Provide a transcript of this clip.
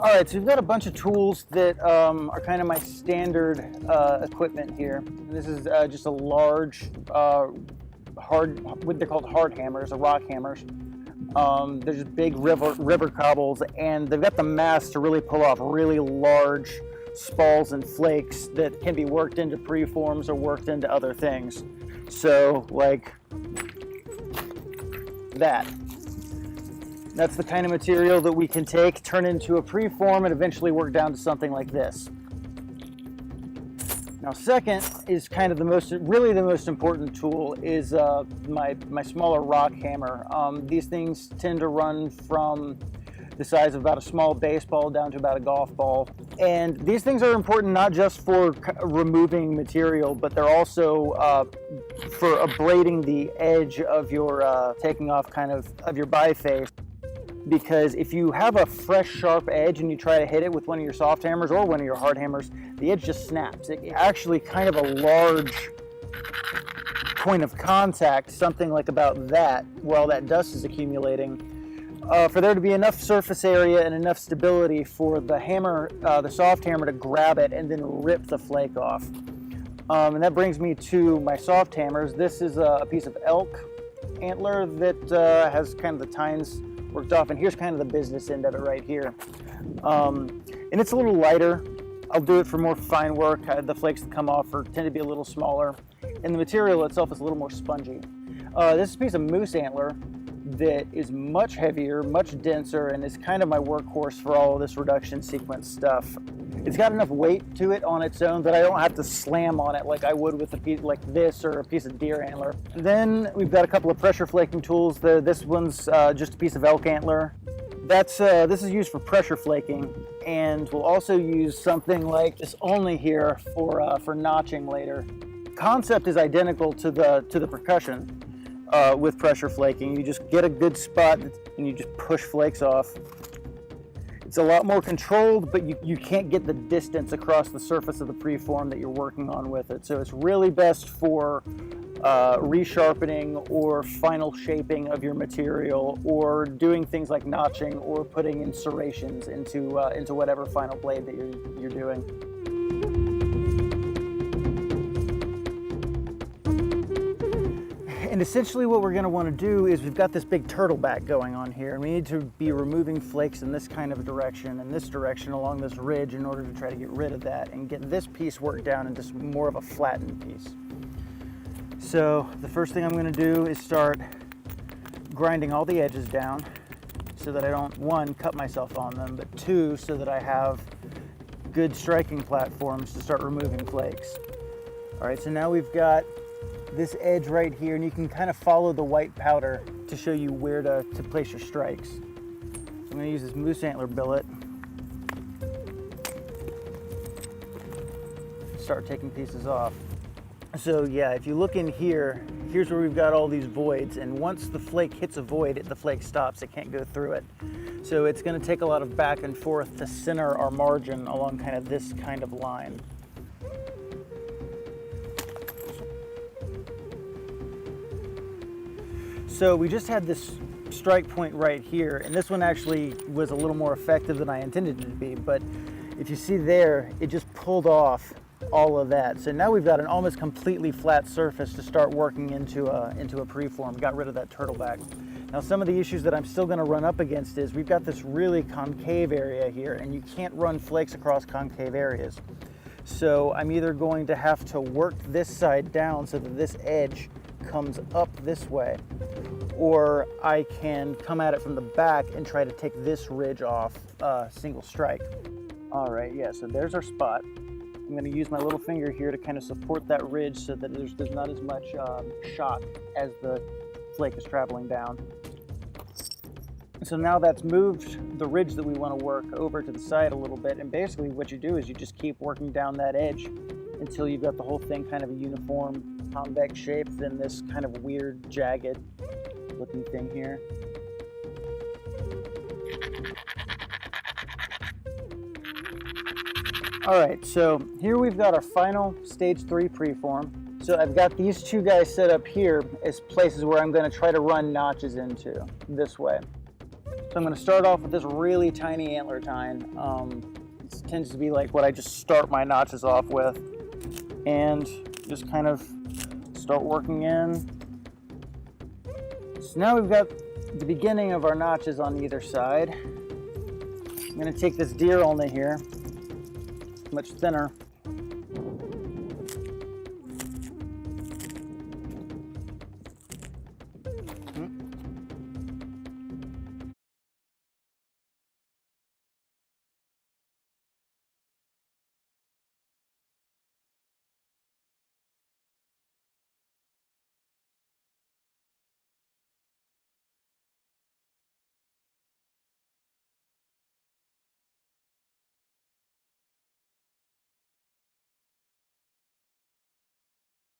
All right, so we've got a bunch of tools that are kind of my standard equipment here. This is just a large, what they're called hard hammers, or rock hammers. They're just big river cobbles, and they've got the mass to really pull off really large spalls and flakes that can be worked into preforms or worked into other things. So, like that. That's the kind of material that we can take, turn into a preform, and eventually work down to something like this. Now, second is kind of really the most important tool is my smaller rock hammer. These things tend to run from the size of about a small baseball down to about a golf ball. And these things are important not just for removing material, but they're also for abrading the edge of your taking off kind of your biface. Because if you have a fresh, sharp edge and you try to hit it with one of your soft hammers or one of your hard hammers, the edge just snaps. It actually kind of a large point of contact, something like about that, while that dust is accumulating, for there to be enough surface area and enough stability for the hammer, the soft hammer, to grab it and then rip the flake off. And that brings me to my soft hammers. This is a piece of elk antler that has kind of the tines worked off, and here's kind of the business end of it right here. And it's a little lighter. I'll do it for more fine work. The flakes that come off tend to be a little smaller, and the material itself is a little more spongy. This is a piece of moose antler that is much heavier, much denser, and is kind of my workhorse for all of this reduction sequence stuff. It's got enough weight to it on its own that I don't have to slam on it like I would with a piece like this or a piece of deer antler. Then we've got a couple of pressure flaking tools. This one's just a piece of elk antler. This is used for pressure flaking, and we'll also use something like this only here for notching later. Concept is identical to the percussion with pressure flaking. You just get a good spot and you just push flakes off. It's a lot more controlled, but you can't get the distance across the surface of the preform that you're working on with it. So it's really best for resharpening or final shaping of your material, or doing things like notching or putting in serrations into whatever final blade that you're doing. And essentially what we're going to want to do is we've got this big turtle back going on here, and we need to be removing flakes in this kind of direction and this direction along this ridge in order to try to get rid of that and get this piece worked down into more of a flattened piece. So the first thing I'm going to do is start grinding all the edges down so that I don't, one, cut myself on them, but two, so that I have good striking platforms to start removing flakes. All right, so now we've got this edge right here, and you can kind of follow the white powder to show you where to place your strikes. So I'm going to use this moose antler billet. Start taking pieces off. So yeah, if you look in here, here's where we've got all these voids, and once the flake hits a void, the flake stops. It can't go through it. So it's going to take a lot of back and forth to center our margin along kind of this kind of line. So we just had this strike point right here, and this one actually was a little more effective than I intended it to be, but if you see there, it just pulled off all of that. So now we've got an almost completely flat surface to start working into a preform. Got rid of that turtleback. Now some of the issues that I'm still going to run up against is we've got this really concave area here, and you can't run flakes across concave areas. So I'm either going to have to work this side down so that this edge comes up this way, or I can come at it from the back and try to take this ridge off single strike. All right, yeah, so there's our spot. I'm going to use my little finger here to kind of support that ridge so that there's not as much shock as the flake is traveling down. So now that's moved the ridge that we want to work over to the side a little bit, and basically what you do is you just keep working down that edge until you've got the whole thing kind of a uniform convex shape, then this kind of weird jagged looking thing here. All right, so here we've got our final stage 3 preform. So I've got these two guys set up here as places where I'm going to try to run notches into this way. So I'm going to start off with this really tiny antler tine. This tends to be like what I just start my notches off with, and just kind of start working in. So now we've got the beginning of our notches on either side. I'm going to take this deer ulna here, much thinner,